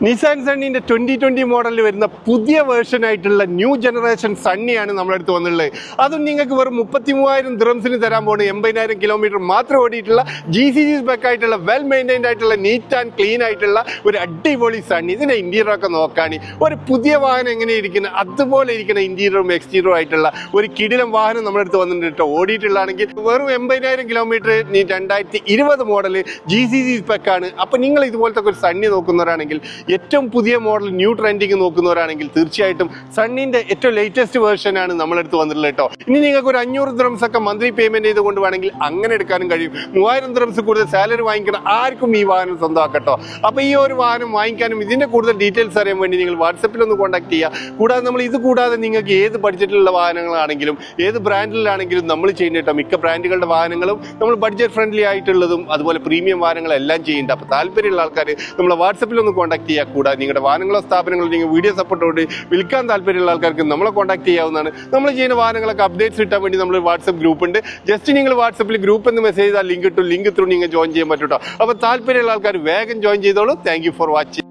Nissan സണ്ണിന്റെ 2020 മോഡലിൽ വരുന്ന പുതിയ വേർഷൻ ആയിട്ടുള്ള ന്യൂ ജനറേഷൻ സണ്ണിയാണ് നമ്മളടുത്ത് വന്നിട്ടുള്ളത്. അതും നിങ്ങൾക്ക് വെറും 33,000 ദിറംസിന് തരാൻ പോകുന്നത് 80,000 കിലോമീറ്റർ മാത്രം ഓടിയിട്ടുള്ള GCC സ്പെക് ആയിട്ടുള്ള വെൽ മെയിൻറ്റൈൻഡ് ആയിട്ടുള്ള നീറ്റ് ആൻഡ് ക്ലീൻ ആയിട്ടുള്ള ഒരു അടിപൊളി സണ്ണി. ഇതിന്റെ ഇന്റീരിയർ ഒക്കെ നോക്കാൻ ഒരു പുതിയ വാഹനം എങ്ങനെ ഇരിക്കുന്നത് അതുപോലെ ഇരിക്കുന്ന ഇന്റീരിയറും എക്സ്റ്റീരിയറും ആയിട്ടുള്ള ഒരു കിടിലം വാഹനം നമ്മളടുത്ത് വന്നിട്ടുണ്ട് കേട്ടോ. ഓടിയിട്ടുള്ളതാണെങ്കിൽ വെറും 80,000 കിലോമീറ്റർ 2020 മോഡല് GCC സ്പെക് ആണ്. അപ്പൊ നിങ്ങൾ ഇതുപോലത്തെ ഒരു സണ്ണി നോക്കുന്നവരാണെങ്കിൽ, ഏറ്റവും പുതിയ മോഡൽ ന്യൂ ട്രെൻഡിങ് നോക്കുന്നവരാണെങ്കിൽ തീർച്ചയായിട്ടും സണ്ണിന്റെ ഏറ്റവും ലേറ്റസ്റ്റ് വേർഷൻ ആണ് നമ്മളെടുത്ത് വന്നിട്ടുള്ളത് കേട്ടോ. ഇനി നിങ്ങൾക്ക് ഒരു 500 ദിറംസ് ഒക്കെ മന്ത്ലി പേയ്മെന്റ് ചെയ്തുകൊണ്ട് വേണമെങ്കിൽ അങ്ങനെ എടുക്കാനും കഴിയും. 3000 ദിറംസ് കൂടുതൽ സാലറി വാങ്ങിക്കണം ആർക്കും ഈ വാഹനം സ്വന്തമാക്കട്ടോ. അപ്പൊ ഈ ഒരു വാഹനം വാങ്ങിക്കാനും ഇതിന്റെ കൂടുതൽ ഡീറ്റെയിൽസ് അറിയാൻ വേണ്ടി നിങ്ങൾ വാട്സപ്പിൽ ഒന്ന് കോൺടാക്ട് ചെയ്യുക. കൂടാതെ നമ്മൾ ഇത് കൂടാതെ നിങ്ങൾക്ക് ഏത് ബഡ്ജറ്റിലുള്ള വാഹനങ്ങളാണെങ്കിലും ഏത് ബ്രാൻഡിലാണെങ്കിലും നമ്മൾ ചെയ്യുന്നുണ്ട്. മിക്ക ബ്രാൻഡുകളുടെ വാഹനങ്ങളും നമ്മൾ ബഡ്ജറ്റ് ഫ്രണ്ട്ലി ആയിട്ടുള്ളതും അതുപോലെ പ്രീമിയം വാഹനങ്ങളെല്ലാം ചെയ്യുന്നുണ്ട്. അപ്പോൾ താല്പര്യമുള്ള ആൾക്കാർ നമ്മളെ വാട്സപ്പിൽ ഒന്ന് കോൺടാക്ട് ചെയ്യുക. കൂടാതെ നിങ്ങളുടെ വാഹനങ്ങളോ സ്ഥാപനങ്ങളോ നിങ്ങൾ വീഡിയോ സപ്പോർട്ടോട് വിൽക്കാൻ താല്പര്യമുള്ള ആൾക്കാർക്ക് നമ്മളെ കോൺടാക്ട് ചെയ്യാവുന്നതാണ്. നമ്മൾ ചെയ്യുന്ന വാഹനങ്ങളൊക്കെ അപ്ഡേറ്റ്സ് കിട്ടാൻ വേണ്ടി നമ്മൾ വാട്സപ്പ് ഗ്രൂപ്പ് ഉണ്ട്. ജസ്റ്റ് നിങ്ങൾ വാട്സപ്പിൽ ഗ്രൂപ്പ് എന്ന് മെസ്സേജ് ചെയ്താൽ ലിങ്ക് ത്രൂ നിങ്ങൾ ജോയിൻ ചെയ്യാൻ പറ്റും കേട്ടോ. അപ്പോൾ താല്പര്യമുള്ള ആൾക്കാർ വേഗം ജോയിൻ ചെയ്തോളൂ. Thank you for watching.